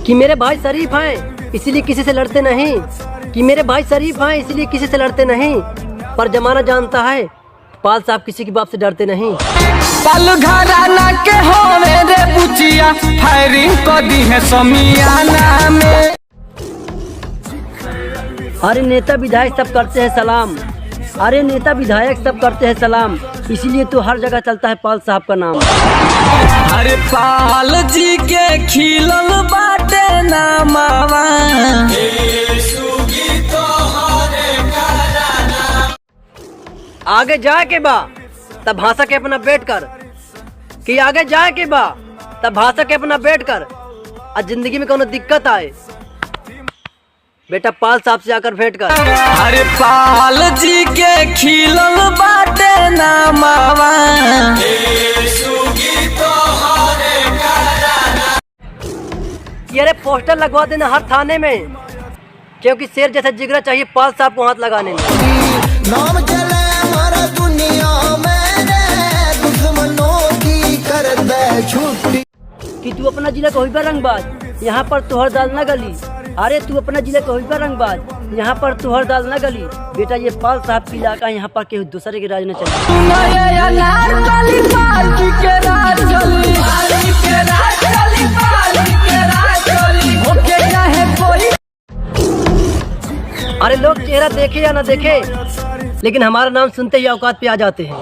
कि मेरे भाई शरीफ हैं इसीलिए किसी से लड़ते नहीं, कि मेरे भाई शरीफ हैं इसीलिए किसी से लड़ते नहीं, पर जमाना जानता है पाल साहब किसी के बाप से डरते नहीं। पाल घराना के होवे रे बुचिया, फायरिंग को दी है समियाना में। अरे नेता विधायक सब करते हैं सलाम, अरे नेता विधायक सब करते हैं सलाम, इसीलिए तो हर जगह चलता है पाल साहब का नाम। अरे पाल जी के खिलल बाटे नामावा, आगे जाए के बा तब भाषा के अपना बैठ कर, कि आगे जाए के बा तब भाषा के अपना बैठ कर, और जिंदगी में कोनो दिक्कत आए बेटा पाल साहब से आकर भेंट कर। अरे पाल जी के खिलल बाटे नामावा, ये रे पोस्टर लगवा देना हर थाने में, क्योंकि शेर जैसा जिगरा चाहिए पाल साहब को हाथ लगाने में। नाम चले हमारा दुनिया में रे, दुश्मनों की कर दे छुट्टी। कि तू अपना जिला को होइबा रंगबाज, यहाँ पर तुहर दाल न गली, अरे तू अपना जिला को होइबा रंगबाज, यहाँ पर तुहर दाल न गली। बेटा ये पाल साहब की इलाका, यहाँ पर केहू दूसरे के राज न चले। अरे लोग चेहरा देखे या न देखे, लेकिन हमारा नाम सुनते ही औकात पे आ जाते हैं।